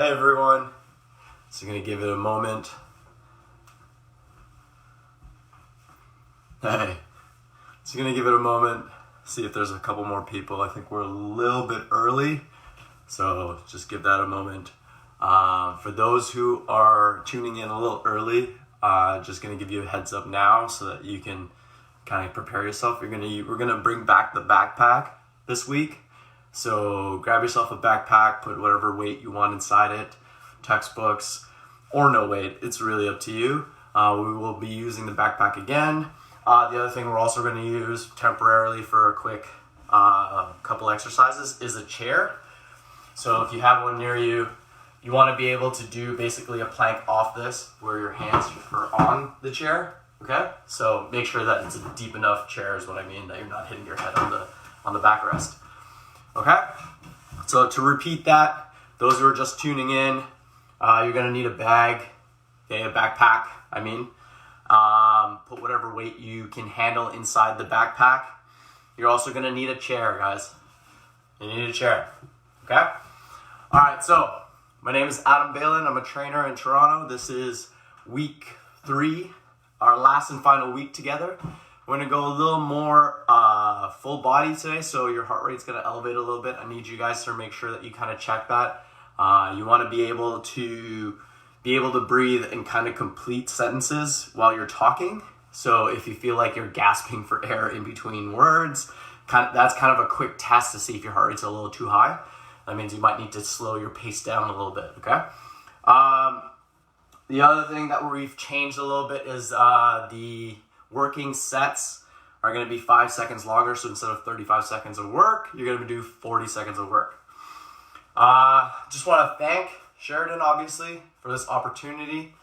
Hey everyone, so I'm going to give it a moment. See if there's a couple more people. I think we're a little bit early, so just give that a moment. For those who are tuning in a little early, just going to give you a heads up now so that you can kind of prepare yourself. We're going to bring back the backpack this week. So grab yourself a backpack, put whatever weight you want inside it, textbooks, or no weight. It's really up to you. We will be using the backpack again. The other thing we're also going to use temporarily for a quick couple exercises is a chair. So if you have one near you, you want to be able to do basically a plank off this where your hands are on the chair. Okay? So make sure that it's a deep enough chair is what I mean, that you're not hitting your head on the backrest. Okay, so to repeat that, those who are just tuning in, you're going to need a bag, okay, a backpack, put whatever weight you can handle inside the backpack. You're also going to need a chair, guys. You need a chair, okay? All right, so my name is Adem. I'm a trainer in Toronto. This is week 3, our last and final week together. We're going to go a little more full body today, so your heart rate's going to elevate a little bit. I need you guys to make sure that you kind of check that. You want to be able to breathe and kind of complete sentences while you're talking. So if you feel like you're gasping for air in between words, that's kind of a quick test to see if your heart rate's a little too high. That means you might need to slow your pace down a little bit, okay? The other thing that we've changed a little bit is the working sets are going to be 5 seconds longer. So instead of 35 seconds of work, you're going to do 40 seconds of work. Just want to thank Sheridan, obviously, for this opportunity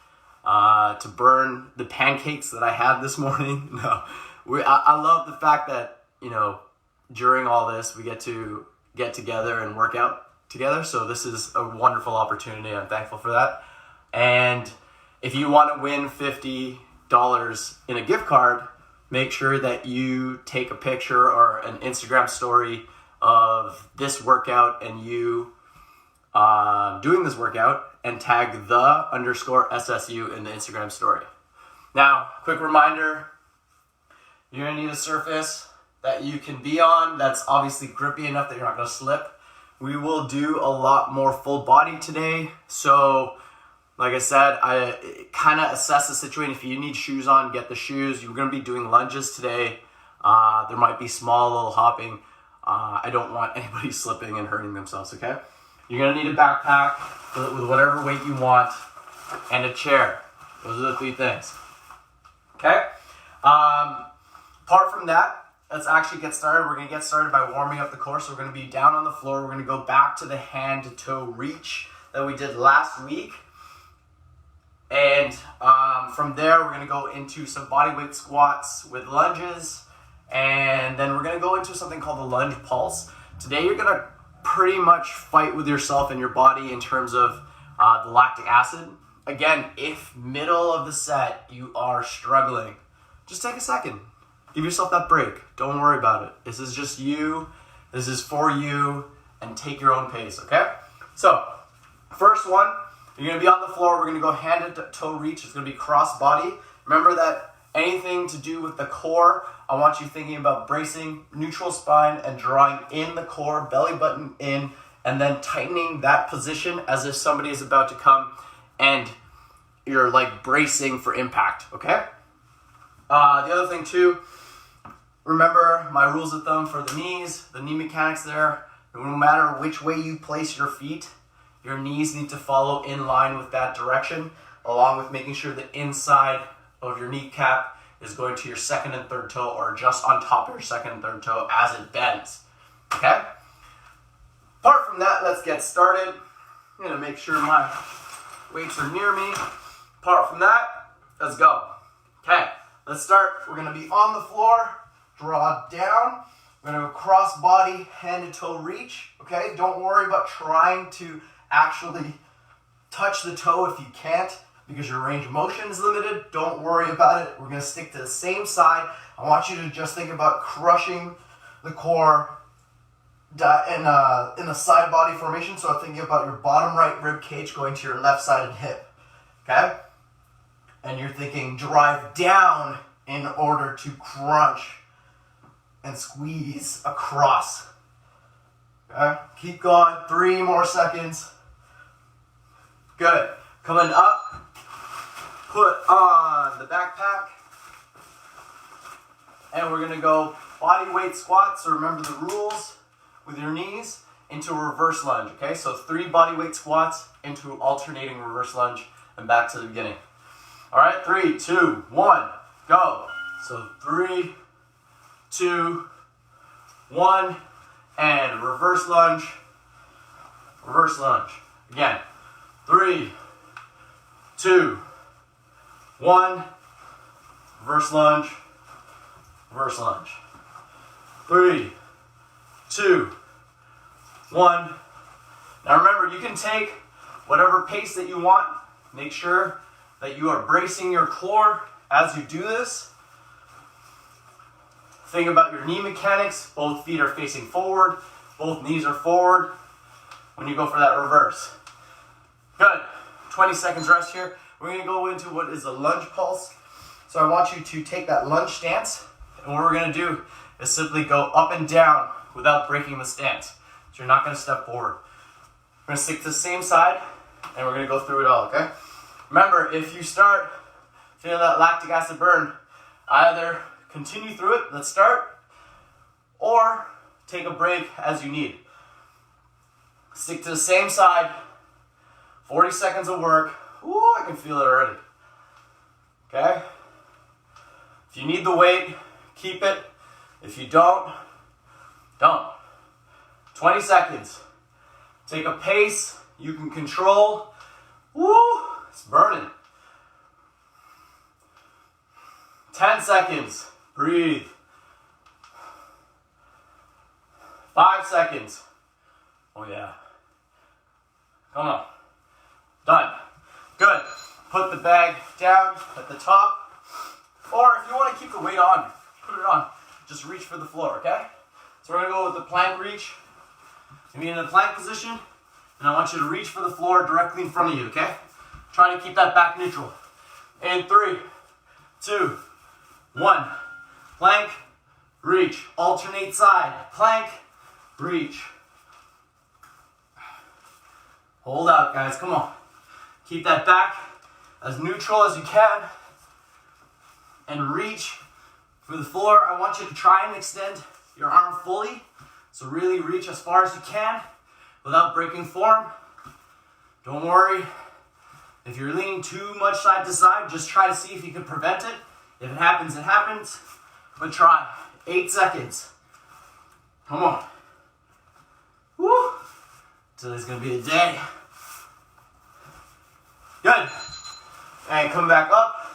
to burn the pancakes that I had this morning. I love the fact that, during all this, we get to get together and work out together. So this is a wonderful opportunity. I'm thankful for that. And if you want to win $50 in a gift card, make sure that you take a picture or an Instagram story of this workout and you doing this workout and tag _SSU in the Instagram story. Now, quick reminder, you're going to need a surface that you can be on that's obviously grippy enough that you're not going to slip. We will do a lot more full body today, so like I said, I kind of assess the situation. If you need shoes on, get the shoes. You're going to be doing lunges today. There might be small little hopping. I don't want anybody slipping and hurting themselves, okay? You're going to need a backpack with whatever weight you want and a chair. Those are the 3 things, okay? Apart from that, let's actually get started. We're going to get started by warming up the core. So we're going to be down on the floor. We're going to go back to the hand-to-toe reach that we did last week. And from there, we're going to go into some bodyweight squats with lunges. And then we're going to go into something called the lunge pulse. Today, you're going to pretty much fight with yourself and your body in terms of the lactic acid. Again, if middle of the set you are struggling, just take a second. Give yourself that break. Don't worry about it. This is just you. This is for you. And take your own pace, okay? So, first one. You're going to be on the floor. We're going to go hand-to-toe reach. It's going to be cross-body. Remember that anything to do with the core, I want you thinking about bracing, neutral spine, and drawing in the core, belly button in, and then tightening that position as if somebody is about to come and you're like bracing for impact, okay? The other thing too, remember my rules of thumb for the knees, the knee mechanics there. No matter which way you place your feet, your knees need to follow in line with that direction, along with making sure the inside of your kneecap is going to your second and third toe or just on top of your second and third toe as it bends, okay? Apart from that, let's get started. I'm going to make sure my weights are near me. Apart from that, let's go. Okay, let's start. We're going to be on the floor, draw down. We're going to go cross body, hand to toe reach, okay? Don't worry about trying to actually touch the toe if you can't because your range of motion is limited. Don't worry about it. We're going to stick to the same side. I want you to just think about crushing the core in a side body formation. So thinking about your bottom right rib cage going to your left sided hip. Okay? And you're thinking drive down in order to crunch and squeeze across. Okay? Keep going. 3 more seconds. Good. Coming up, put on the backpack. And we're going to go body weight squats. So remember the rules with your knees into a reverse lunge. Okay? So 3 body weight squats into alternating reverse lunge and back to the beginning. All right? 3, 2, 1, go. So 3, 2, 1, and reverse lunge, reverse lunge. Again, 3, 2, 1, reverse lunge, reverse lunge. 3, 2, 1. Now remember, you can take whatever pace that you want. Make sure that you are bracing your core as you do this. Think about your knee mechanics. Both feet are facing forward. Both knees are forward when you go for that reverse. Good. 20 seconds rest here. We're going to go into what is a lunge pulse. So I want you to take that lunge stance. And what we're going to do is simply go up and down without breaking the stance. So you're not going to step forward. We're going to stick to the same side. And we're going to go through it all, okay? Remember, if you start feeling that lactic acid burn, either continue through it, let's start, or take a break as you need. Stick to the same side, 40 seconds of work. Ooh, I can feel it already. Okay? If you need the weight, keep it. If you don't, don't. 20 seconds. Take a pace you can control. Woo, it's burning. 10 seconds. Breathe. 5 seconds. Oh yeah. Come on. Done. Good. Put the bag down at the top. Or if you want to keep the weight on, put it on. Just reach for the floor, okay? So we're going to go with the plank reach. You'll be in the plank position, and I want you to reach for the floor directly in front of you, okay? Try to keep that back neutral. In 3, 2, 1. Plank, reach. Alternate side. Plank, reach. Hold out, guys. Come on. Keep that back as neutral as you can. And reach for the floor. I want you to try and extend your arm fully. So really reach as far as you can without breaking form. Don't worry. If you're leaning too much side to side, just try to see if you can prevent it. If it happens, it happens. But try. 8 seconds. Come on. Woo! Today's gonna be a day. Good. And come back up.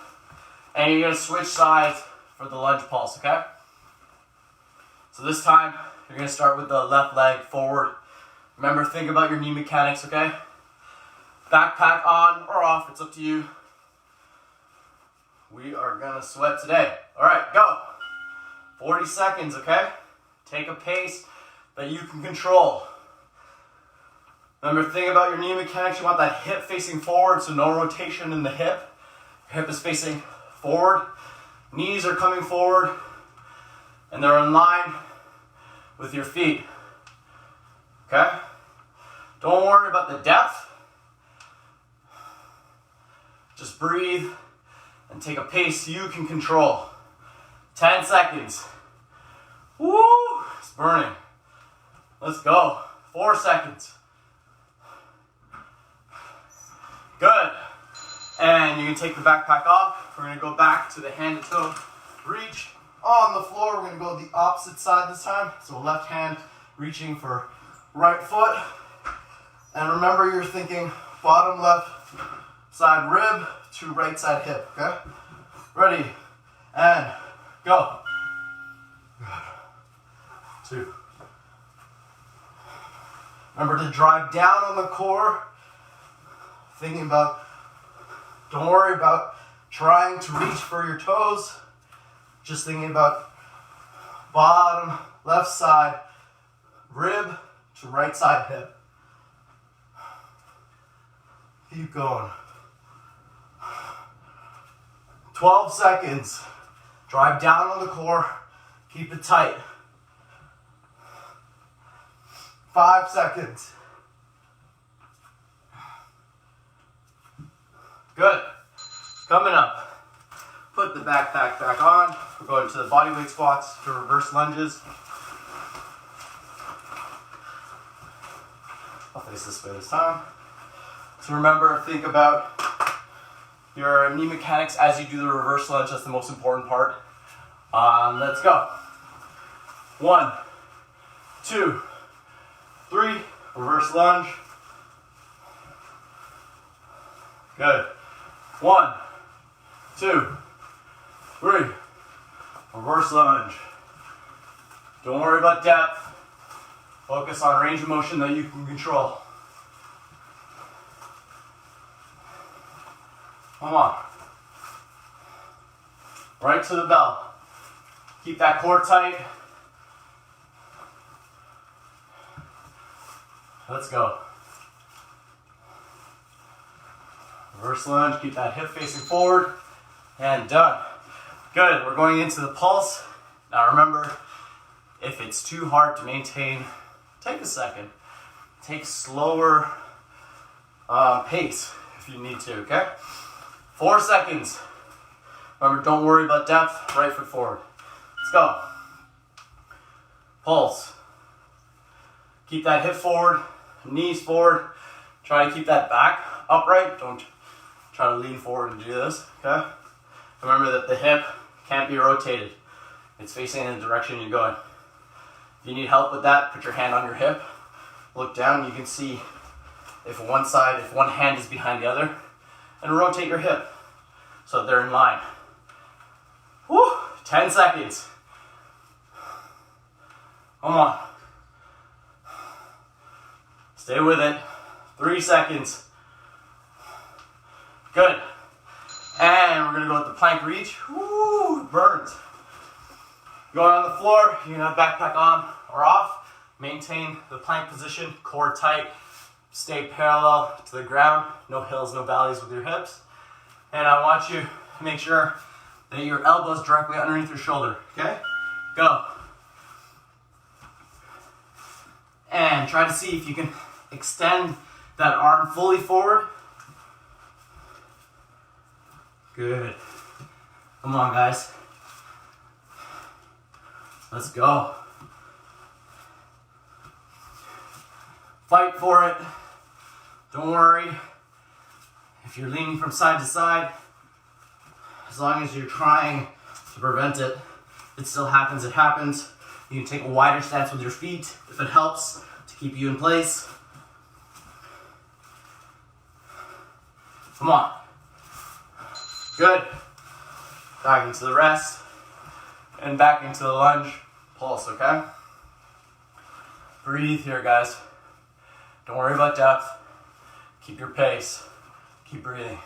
And you're gonna switch sides for the lunge pulse, okay? So this time, you're gonna start with the left leg forward. Remember, think about your knee mechanics, okay? Backpack on or off, it's up to you. We are gonna sweat today. All right, go. 40 seconds, okay? Take a pace that you can control. Remember, think about your knee mechanics. You want that hip facing forward, so no rotation in the hip. Your hip is facing forward. Knees are coming forward, and they're in line with your feet. Okay? Don't worry about the depth. Just breathe and take a pace you can control. 10 seconds. Woo! It's burning. Let's go. 4 seconds. Good. And you can take the backpack off. We're going to go back to the hand to toe reach. On the floor, we're going to go the opposite side this time. So left hand reaching for right foot. And remember, you're thinking bottom left side rib to right side hip, okay? Ready, and go. Good. 2. Remember to drive down on the core. Thinking about, don't worry about trying to reach for your toes. Just thinking about bottom left side rib to right side hip. Keep going. 12 seconds. Drive down on the core. Keep it tight. 5 seconds. Good. Coming up. Put the backpack back on. We're going to the bodyweight squats to reverse lunges. I'll face this way this time. So remember, think about your knee mechanics as you do the reverse lunge. That's the most important part. Let's go. 1, 2, 3. Reverse lunge. Good. 1, 2, 3. Reverse lunge. Don't worry about depth. Focus on range of motion that you can control. Come on. Right to the bell. Keep that core tight. Let's go. Reverse lunge, keep that hip facing forward, and done. Good, we're going into the pulse. Now remember, if it's too hard to maintain, take a second. Take slower pace if you need to, okay? 4 seconds. Remember, don't worry about depth, right foot forward. Let's go. Pulse. Keep that hip forward, knees forward. Try to keep that back upright. Don't try to lean forward and do this, okay? Remember that the hip can't be rotated. It's facing in the direction you're going. If you need help with that, put your hand on your hip. Look down, you can see if one hand is behind the other, and rotate your hip so that they're in line. Woo! 10 seconds. Come on. Stay with it. 3 seconds. Good. And we're gonna go with the plank reach. Woo! Burns. Going on the floor, you can have backpack on or off. Maintain the plank position, core tight. Stay parallel to the ground. No hills, no valleys with your hips. And I want you to make sure that your elbows directly underneath your shoulder, okay? Go. And try to see if you can extend that arm fully forward. Good. Come on, guys. Let's go. Fight for it. Don't worry if you're leaning from side to side. As long as you're trying to prevent it, it still happens, it happens. You can take a wider stance with your feet if it helps to keep you in place. Come on. Good. Back into the rest and back into the lunge pulse, okay? Breathe here, guys. Don't worry about depth. Keep your pace. Keep breathing.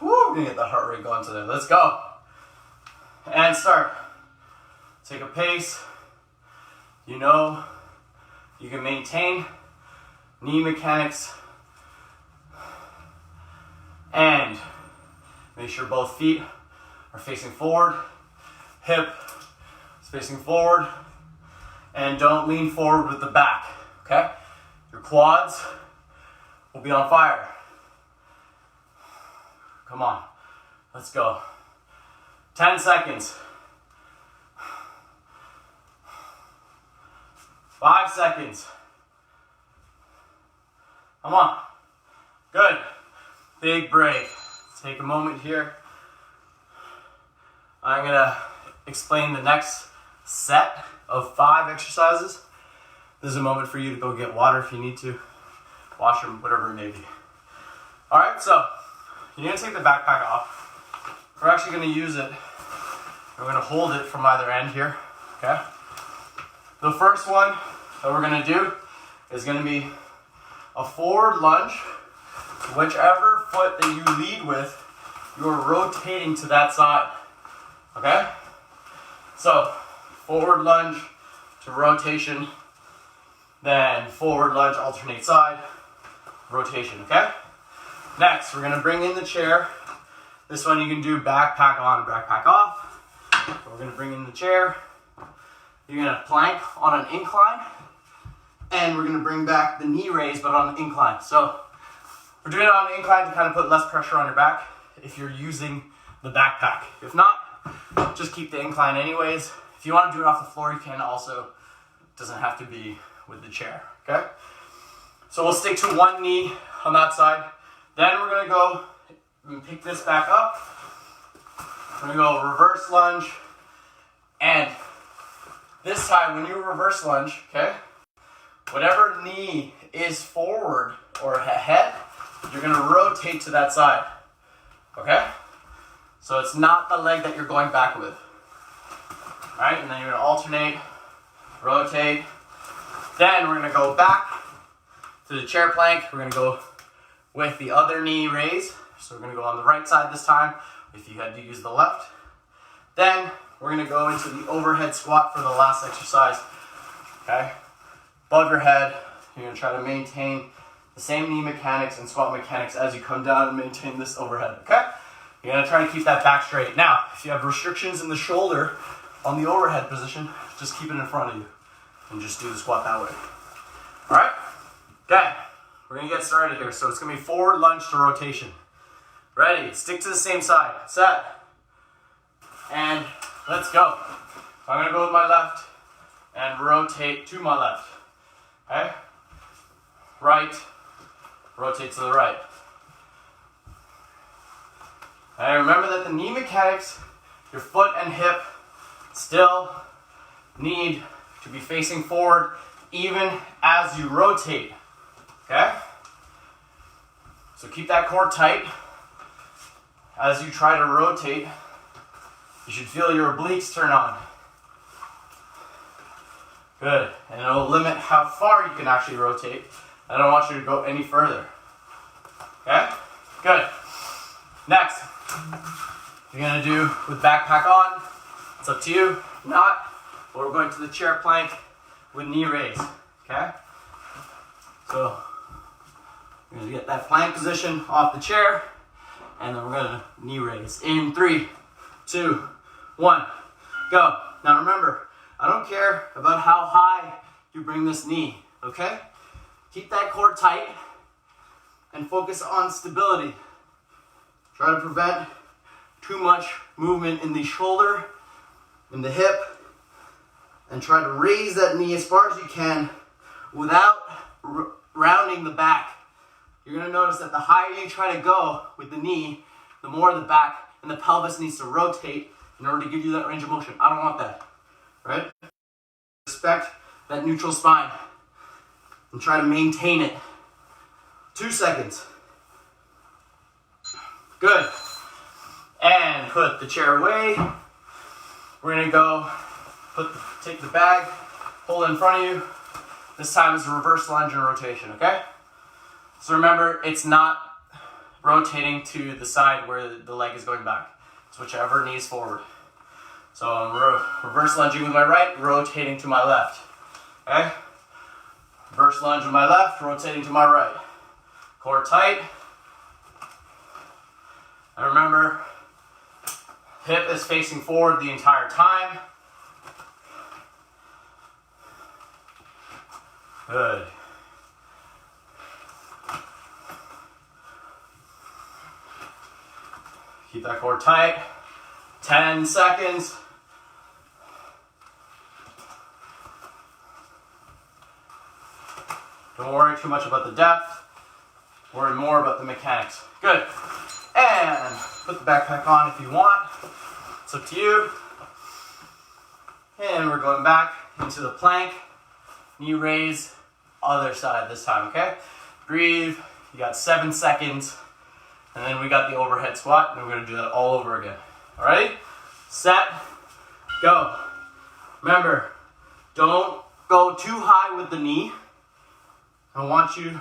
Woo, we're gonna get the heart rate going today. Let's go. And start. Take a pace. You know you can maintain knee mechanics. And make sure both feet are facing forward. Hip is facing forward. And don't lean forward with the back, okay? Your quads will be on fire. Come on, let's go. 10 seconds. 5 seconds. Come on, good. Big break. Let's take a moment here. I'm gonna explain the next set of 5 exercises. This is a moment for you to go get water if you need to, washroom, whatever it may be. All right, so you're gonna take the backpack off. We're actually gonna use it. We're gonna hold it from either end here, okay? The first one that we're gonna do is gonna be a forward lunge. Whichever foot that you lead with, you're rotating to that side, okay? So, forward lunge to rotation, then forward lunge, alternate side, rotation, okay? Next, we're gonna bring in the chair. This one you can do backpack on, backpack off. We're gonna bring in the chair. You're gonna plank on an incline, and we're gonna bring back the knee raise, but on an incline. So we're doing it on an incline to kind of put less pressure on your back if you're using the backpack. If not, just keep the incline anyways. If you want to do it off the floor, you can also. Doesn't have to be with the chair, okay? So we'll stick to one knee on that side. Then we're gonna go and pick this back up. We're gonna go reverse lunge. And this time, when you reverse lunge, okay, whatever knee is forward or ahead, you're gonna rotate to that side, okay? So it's not the leg that you're going back with. All right, and then you're gonna alternate, rotate. Then we're gonna go back to the chair plank. We're gonna go with the other knee raise. So we're gonna go on the right side this time, if you had to use the left. Then we're gonna go into the overhead squat for the last exercise, okay? Above your head, you're gonna try to maintain the same knee mechanics and squat mechanics as you come down and maintain this overhead, okay? You're gonna try to keep that back straight. Now, if you have restrictions in the shoulder on the overhead position, just keep it in front of you and just do the squat that way. All right? Okay, we're gonna get started here. So it's gonna be forward lunge to rotation. Ready, stick to the same side. Set, and let's go. I'm gonna go with my left and rotate to my left, okay? Right, rotate to the right. And remember that the knee mechanics, your foot and hip, still need to be facing forward even as you rotate, okay? So keep that core tight. As you try to rotate, you should feel your obliques turn on. Good, and it'll limit how far you can actually rotate. I don't want you to go any further, okay? Good. Next, you're gonna do with backpack on. It's up to you. Not, or we're going to the chair plank with knee raise, okay? So, we're gonna get that plank position off the chair, and then we're gonna knee raise. In 3, 2, 1, go. Now remember, I don't care about how high you bring this knee, okay? Keep that core tight and focus on stability. Try to prevent too much movement in the shoulder, in the hip, and try to raise that knee as far as you can without rounding the back. You're gonna notice that the higher you try to go with the knee, the more the back and the pelvis needs to rotate in order to give you that range of motion. I don't want that, right? Respect that neutral spine and try to maintain it. 2 seconds. Good. And put the chair away. We're gonna go take the bag, hold it in front of you. This time is a reverse lunge and rotation, okay? So remember, it's not rotating to the side where the leg is going back. It's whichever knee is forward. So I'm reverse lunging with my right, rotating to my left, okay? Reverse lunge with my left, rotating to my right. Core tight. And remember, hip is facing forward the entire time. Good. Keep that core tight. 10 seconds. Don't worry too much about the depth. Worry more about the mechanics. Good. And put the backpack on if you want. It's up to you. And we're going back into the plank. Knee raise, other side this time, okay? Breathe. You got 7 seconds. And then we got the overhead squat, and we're gonna do that all over again. All right? Set, go. Remember, don't go too high with the knee. I want you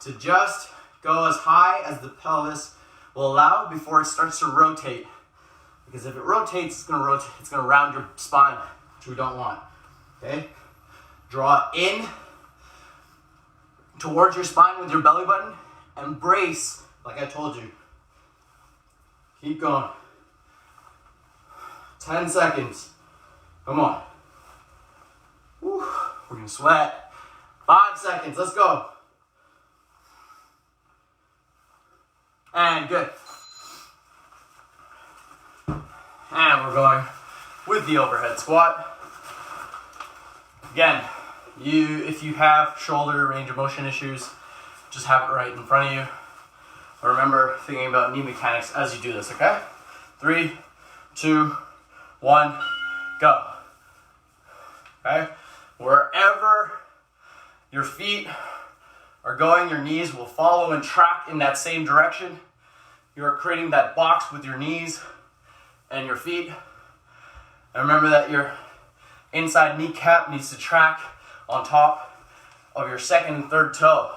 to just go as high as the pelvis will allow before it starts to rotate. Because if it rotates, it's gonna round your spine, which we don't want. Okay? Draw in towards your spine with your belly button and brace like I told you. Keep going. 10 seconds. Come on. Whew. We're gonna sweat. 5 seconds. Let's go. And good. And we're going with the overhead squat. Again, if you have shoulder range of motion issues, just have it right in front of you. But remember thinking about knee mechanics as you do this, okay? 3, 2, 1, go. Okay? Wherever your feet are going, your knees will follow and track in that same direction. You are creating that box with your knees and your feet. And remember that your inside kneecap needs to track on top of your second and third toe.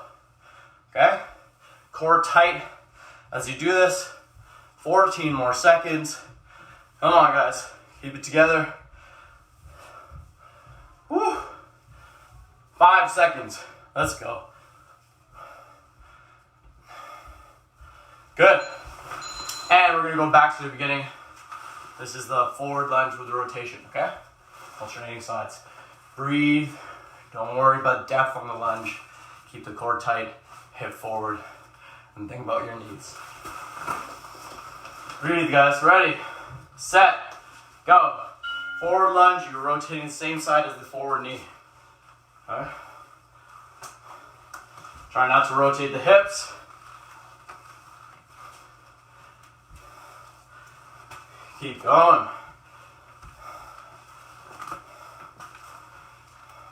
Okay? Core tight as you do this. 14 more seconds. Come on, guys. Keep it together. Woo. 5 seconds. Let's go. Good. And we're going to go back to the beginning. This is the forward lunge with the rotation, okay? Alternating sides. Breathe. Don't worry about depth on the lunge. Keep the core tight, hip forward, and think about your knees. Breathe, guys. Ready, set, go. Forward lunge, you're rotating the same side as the forward knee. Okay? Try not to rotate the hips. Keep going.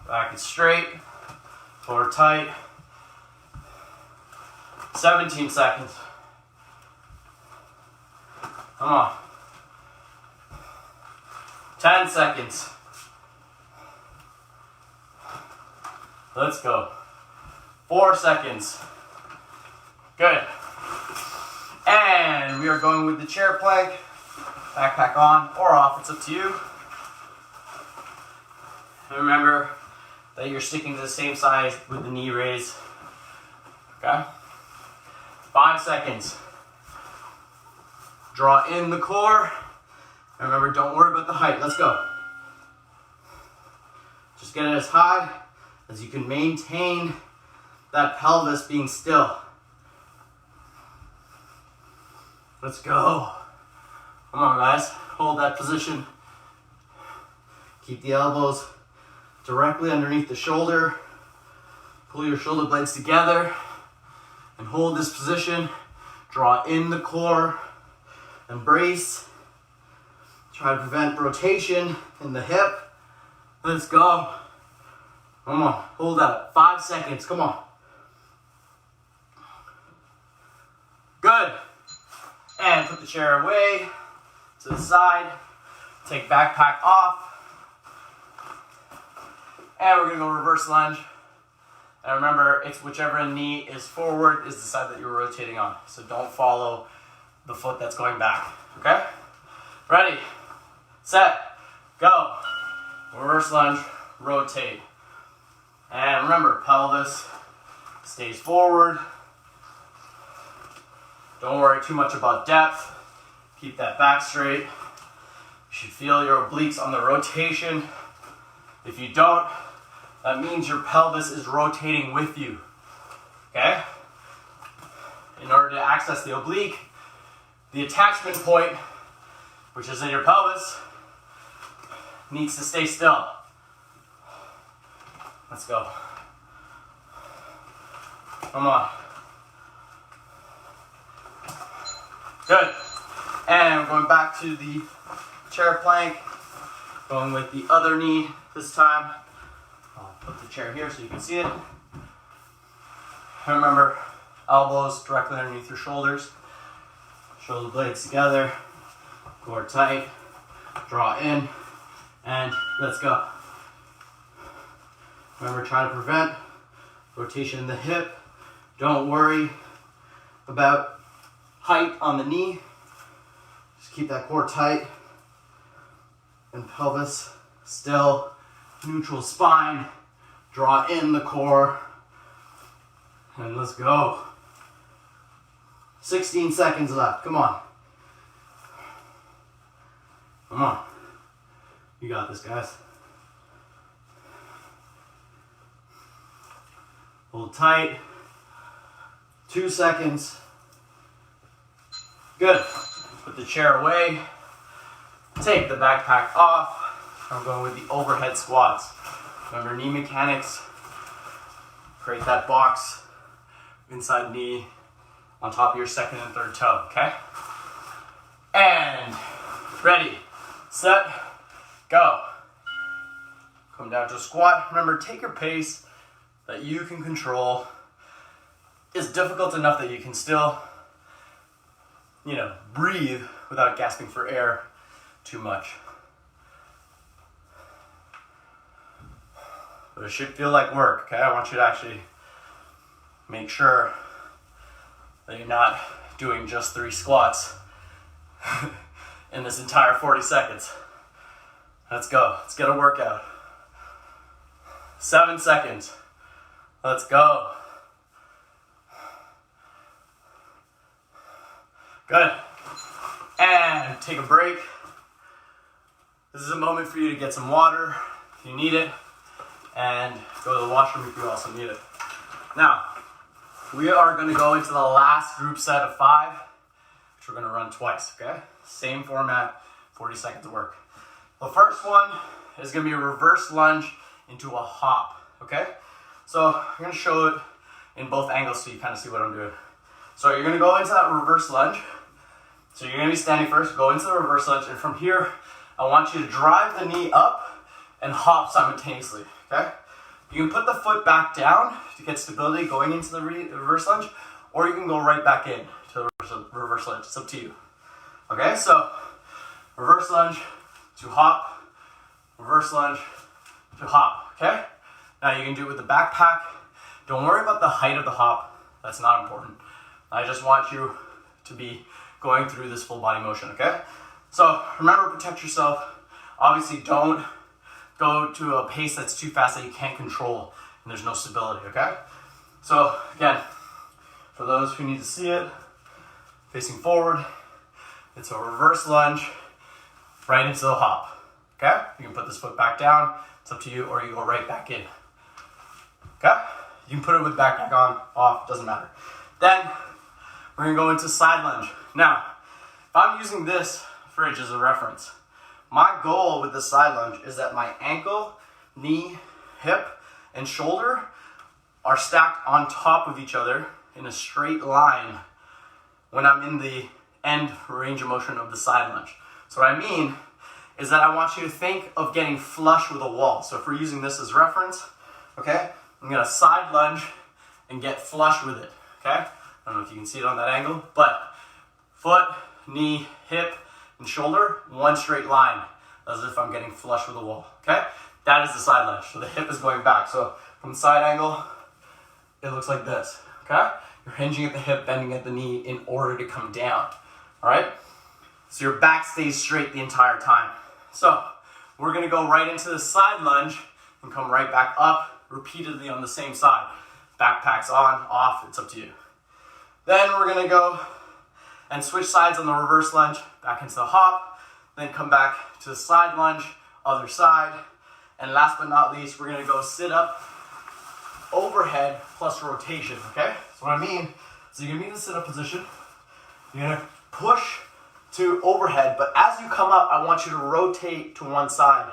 Back is straight, core tight. 17 seconds. Come on. 10 seconds. Let's go. 4 seconds. Good. And we are going with the chair plank. Backpack on or off, it's up to you. And remember that you're sticking to the same size with the knee raise. Okay? 5 seconds. Draw in the core. And remember, don't worry about the height. Let's go. Just get it as high as you can maintain that pelvis being still. Let's go. Come on, guys. Hold that position. Keep the elbows directly underneath the shoulder. Pull your shoulder blades together and hold this position. Draw in the core. Embrace. Try to prevent rotation in the hip. Let's go. Come on. Hold that. 5 seconds. Come on. Good. And put the chair away to the side. Take backpack off. And we're going to go reverse lunge. And remember, it's whichever knee is forward is the side that you're rotating on. So don't follow the foot that's going back. Okay? Ready, set, go. Reverse lunge, rotate. And remember, pelvis stays forward. Don't worry too much about depth. Keep that back straight. You should feel your obliques on the rotation. If you don't, that means your pelvis is rotating with you. Okay? In order to access the oblique, the attachment point, which is in your pelvis, needs to stay still. Let's go. Come on. Good. And we're going back to the chair plank. Going with the other knee this time. I'll put the chair here so you can see it. And remember, elbows directly underneath your shoulders. Shoulder blades together. Core tight. Draw in. And let's go. Remember, try to prevent rotation in the hip. Don't worry about height on the knee. Just keep that core tight and pelvis still neutral spine, draw in the core, and let's go. 16 seconds left, come on. Come on. You got this, guys. Hold tight. 2 seconds. Good. Put the chair away. Take the backpack off. I'm going with the overhead squats. Remember, knee mechanics. Create that box inside knee on top of your second and third toe, okay? And ready, set, go. Come down to a squat. Remember, take your pace that you can control. It's difficult enough that you can still, breathe without gasping for air too much. But it should feel like work, okay? I want you to actually make sure that you're not doing just 3 squats in this entire 40 seconds. Let's go. Let's get a workout. 7 seconds. Let's go. Good. And take a break. This is a moment for you to get some water if you need it, and go to the washroom if you also need it. Now, we are going to go into the last group set of 5, which we're going to run twice, okay? Same format, 40 seconds of work. The first one is going to be a reverse lunge into a hop, okay? So I'm going to show it in both angles so you kind of see what I'm doing. So you're going to go into that reverse lunge. So you're going to be standing first, go into the reverse lunge, and from here, I want you to drive the knee up and hop simultaneously, okay? You can put the foot back down to get stability going into the reverse lunge, or you can go right back in to the reverse lunge. It's up to you. Okay, so reverse lunge to hop, reverse lunge to hop, okay? Now you can do it with the backpack. Don't worry about the height of the hop. That's not important. I just want you to be going through this full body motion, okay? So remember, protect yourself. Obviously, don't go to a pace that's too fast that you can't control and there's no stability, okay? So again, for those who need to see it, facing forward, it's a reverse lunge right into the hop, okay? You can put this foot back down, it's up to you, or you go right back in, okay? You can put it with backpack on, off, doesn't matter. Then we're gonna go into side lunge. Now, if I'm using this fridge as a reference, my goal with the side lunge is that my ankle, knee, hip, and shoulder are stacked on top of each other in a straight line when I'm in the end range of motion of the side lunge. So what I mean is that I want you to think of getting flush with a wall. So if we're using this as reference, okay, I'm gonna side lunge and get flush with it, okay? I don't know if you can see it on that angle, but foot, knee, hip, and shoulder, one straight line, as if I'm getting flush with the wall, okay? That is the side lunge, so the hip is going back. So from the side angle, it looks like this, okay? You're hinging at the hip, bending at the knee in order to come down, all right? So your back stays straight the entire time. So we're gonna go right into the side lunge and come right back up repeatedly on the same side. Backpack's on, off, it's up to you. Then we're gonna go and switch sides on the reverse lunge, back into the hop, then come back to the side lunge, other side, and last but not least, we're gonna go sit up, overhead plus rotation, okay? So what I mean, so you're gonna be in the sit up position, you're gonna push to overhead, but as you come up, I want you to rotate to one side,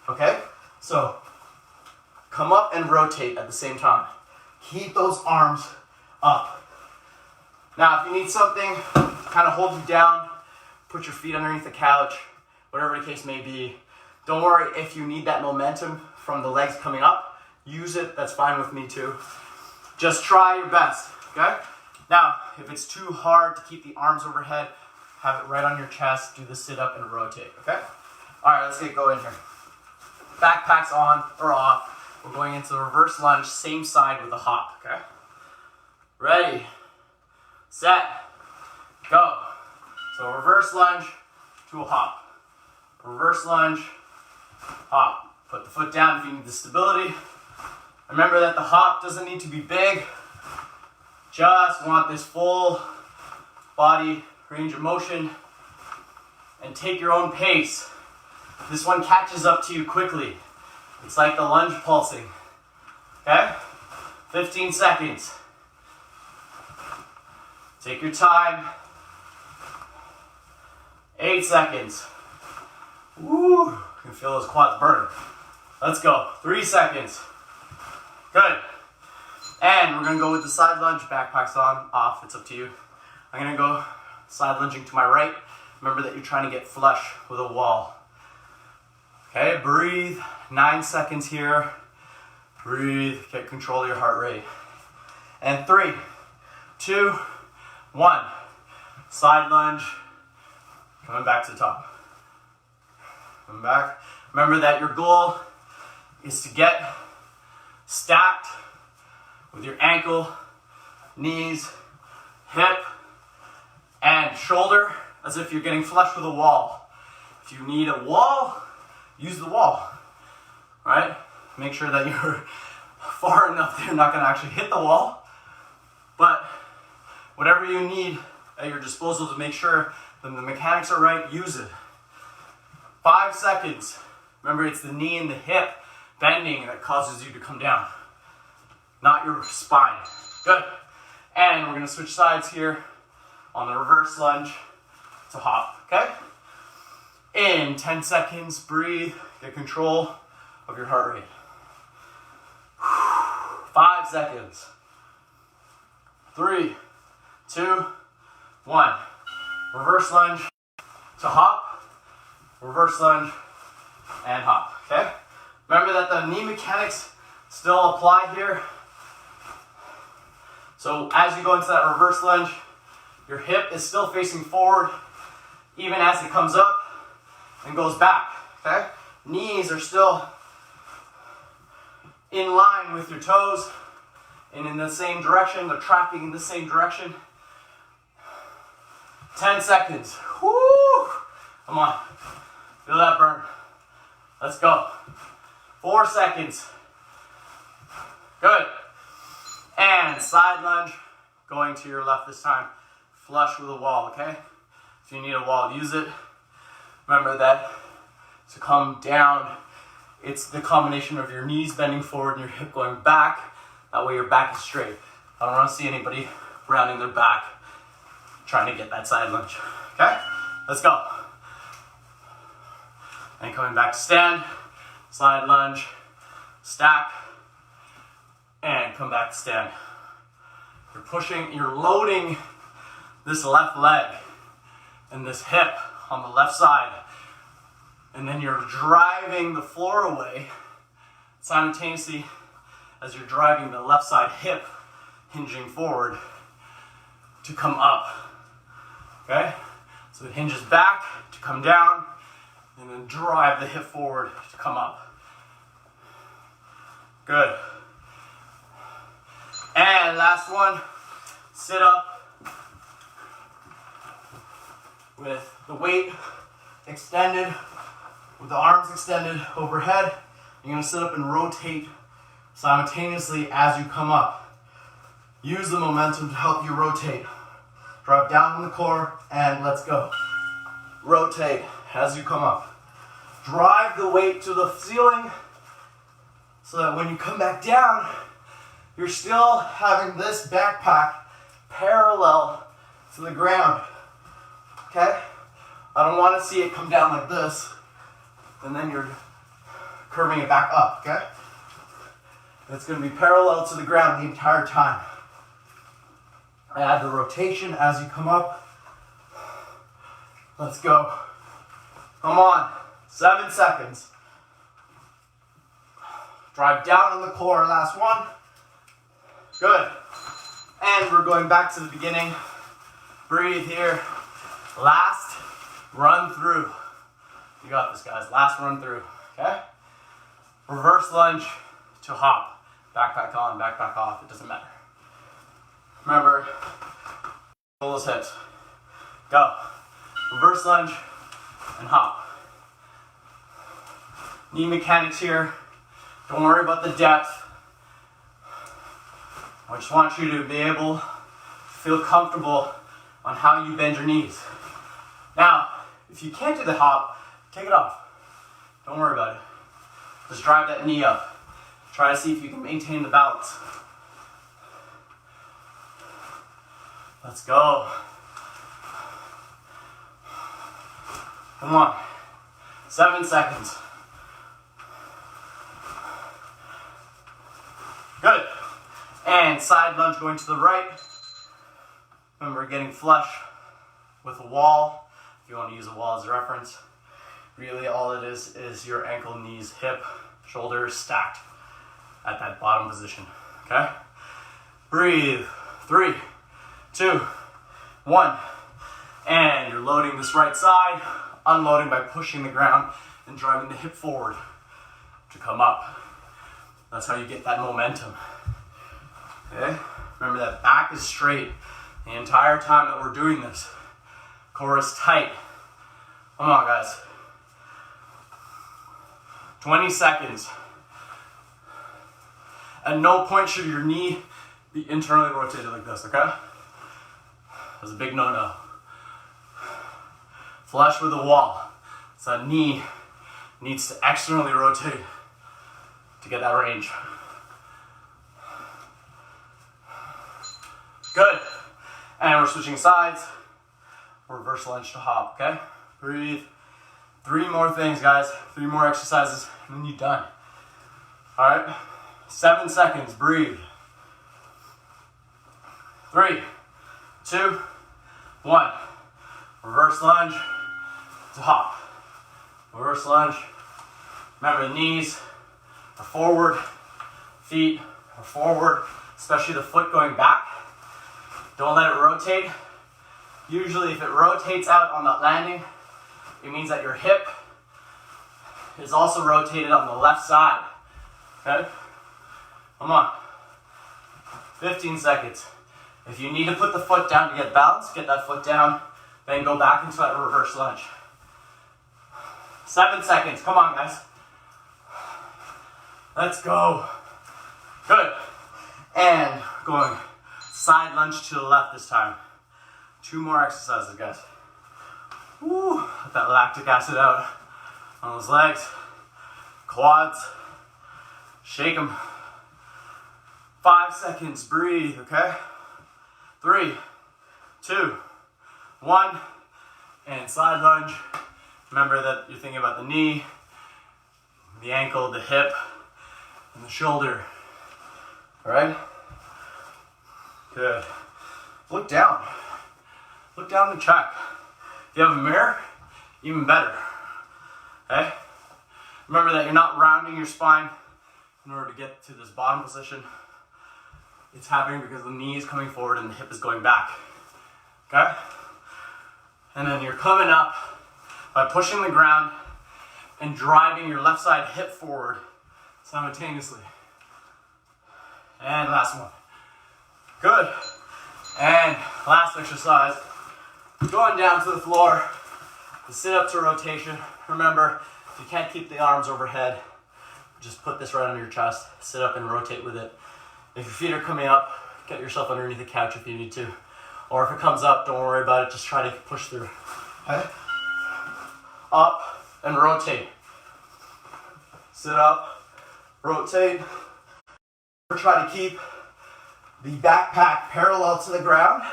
okay? So come up and rotate at the same time. Keep those arms up. Now, if you need something to kind of hold you down, put your feet underneath the couch, whatever the case may be. Don't worry if you need that momentum from the legs coming up. Use it, that's fine with me too. Just try your best, okay? Now, if it's too hard to keep the arms overhead, have it right on your chest, do the sit up and rotate, okay? All right, let's get going here. Backpack's on or off. We're going into the reverse lunge, same side with the hop, okay? Ready, set, go. So reverse lunge to a hop. Reverse lunge, hop. Put the foot down if you need the stability. Remember that the hop doesn't need to be big. Just want this full body range of motion, and take your own pace. This one catches up to you quickly. It's like the lunge pulsing. Okay? 15 seconds. Take your time. 8 seconds. Woo! You can feel those quads burning. Let's go. 3 seconds. Good. And we're gonna go with the side lunge. Backpack's on, off, it's up to you. I'm gonna go side lunging to my right. Remember that you're trying to get flush with a wall. Okay, breathe. 9 seconds here. Breathe, get control of your heart rate. And 3, 2, 1. Side lunge. Coming back to the top. Coming back. Remember that your goal is to get stacked with your ankle, knees, hip, and shoulder as if you're getting flush with a wall. If you need a wall, use the wall, right? Make sure that you're far enough that you're not gonna actually hit the wall, but whatever you need at your disposal to make sure that the mechanics are right, use it. 5 seconds. Remember, it's the knee and the hip bending that causes you to come down, not your spine. Good. And we're gonna switch sides here on the reverse lunge to hop, okay? In 10 seconds, breathe, get control of your heart rate. 5 seconds. 3, 2, 1. Reverse lunge to hop, reverse lunge, and hop, okay? Remember that the knee mechanics still apply here. So as you go into that reverse lunge, your hip is still facing forward even as it comes up and goes back, okay? Knees are still in line with your toes and in the same direction. They're tracking in the same direction. 10 seconds. Woo! Come on. Feel that burn. Let's go. 4 seconds. Good. And side lunge, going to your left this time. Flush with a wall, okay? If you need a wall, use it. Remember that to come down, it's the combination of your knees bending forward and your hip going back. That way your back is straight. I don't want to see anybody rounding their back trying to get that side lunge. Okay? Let's go. And coming back to stand, side lunge, stack, and come back to stand. You're pushing, you're loading this left leg and this hip on the left side, and then you're driving the floor away simultaneously as you're driving the left side hip hinging forward to come up. Okay? So it hinges back to come down, and then drive the hip forward to come up. Good. And last one, sit up with the weight extended, with the arms extended overhead. You're gonna sit up and rotate simultaneously as you come up. Use the momentum to help you rotate. Drop down on the core and let's go. Rotate as you come up. Drive the weight to the ceiling so that when you come back down, you're still having this backpack parallel to the ground. Okay? I don't want to see it come down like this, and then you're curving it back up, okay? It's going to be parallel to the ground the entire time. Add the rotation as you come up. Let's go. Come on. 7 seconds. Drive down on the core, last one. Good. And we're going back to the beginning. Breathe here. Last run through. You got this, guys. Last run through. Okay? Reverse lunge to hop. Backpack on, backpack off. It doesn't matter. Remember, pull those hips. Go. Reverse lunge and hop. knee mechanics here. Don't worry about the depth. I just want you to be able to feel comfortable on how you bend your knees. Now, if you can't do the hop, take it off. Don't worry about it. Just drive that knee up. Try to see if you can maintain the balance. Let's go. Come on. 7 seconds. Good. And side lunge going to the right. Remember, getting flush with a wall. If you want to use a wall as a reference. Really all it is your ankle, knees, hip, shoulders stacked at that bottom position. Okay? Breathe. 3, 2, 1. And you're loading this right side, unloading by pushing the ground and driving the hip forward to come up. That's how you get that momentum. Okay? Remember that back is straight the entire time that we're doing this. Core is tight. Come on, guys. 20 seconds. At no point should your knee be internally rotated like this, okay? That's a big no-no. Flush with the wall. So that knee needs to externally rotate to get that range. Good. And we're switching sides. Reverse lunge to hop, okay? Breathe. 3 more things, guys. 3 more exercises, and then you're done. All right? 7 seconds. Breathe. 3, 2, 1. Reverse lunge to hop. Reverse lunge. Remember, the knees are forward, feet are forward, especially the foot going back. Don't let it rotate. Usually if it rotates out on that landing, it means that your hip is also rotated on the left side. Okay? Come on. 15 seconds. If you need to put the foot down to get balance, get that foot down, then go back into that reverse lunge. 7 seconds. Come on, guys. Let's go. Good. And going side lunge to the left this time. 2 more exercises, guys. Woo. Let that lactic acid out on those legs. Quads. Shake them. 5 seconds. Breathe, okay? 3, 2, 1. And side lunge. Remember that you're thinking about the knee, the ankle, the hip, and the shoulder. All right? Good. Look down. Look down and check. If you have a mirror, even better. Okay? Remember that you're not rounding your spine in order to get to this bottom position. It's happening because the knee is coming forward and the hip is going back. Okay? And then you're coming up by pushing the ground and driving your left side hip forward simultaneously. And last one. Good. And last exercise. Going down to the floor. The sit up to rotation. Remember, if you can't keep the arms overhead, just put this right under your chest. Sit up and rotate with it. If your feet are coming up, get yourself underneath the couch if you need to. Or if it comes up, don't worry about it. Just try to push through. Okay? Up and rotate. Sit up, rotate. Try to keep the backpack parallel to the ground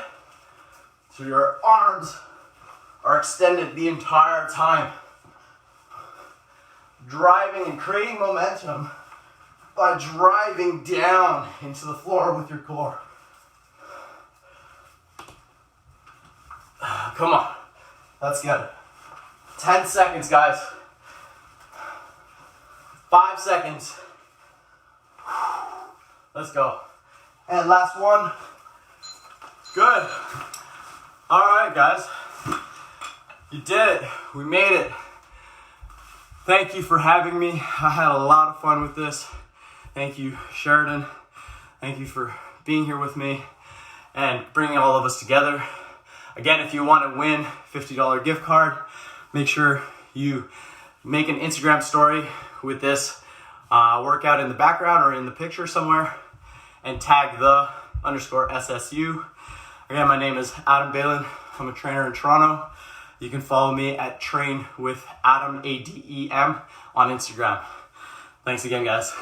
so your arms are extended the entire time. Driving and creating momentum by driving down into the floor with your core. Come on. Let's get it. 10 seconds, guys. 5 seconds. Let's go. And last one. Good. All right, guys. You did it. We made it. Thank you for having me. I had a lot of fun with this. Thank you, Sheridan. Thank you for being here with me and bringing all of us together. Again, if you want to win $50 gift card, make sure you make an Instagram story with this workout in the background or in the picture somewhere and tag the _SSU. Again, my name is Adam Balin. I'm a trainer in Toronto. You can follow me at Train with Adem, ADEM, on Instagram. Thanks again, guys.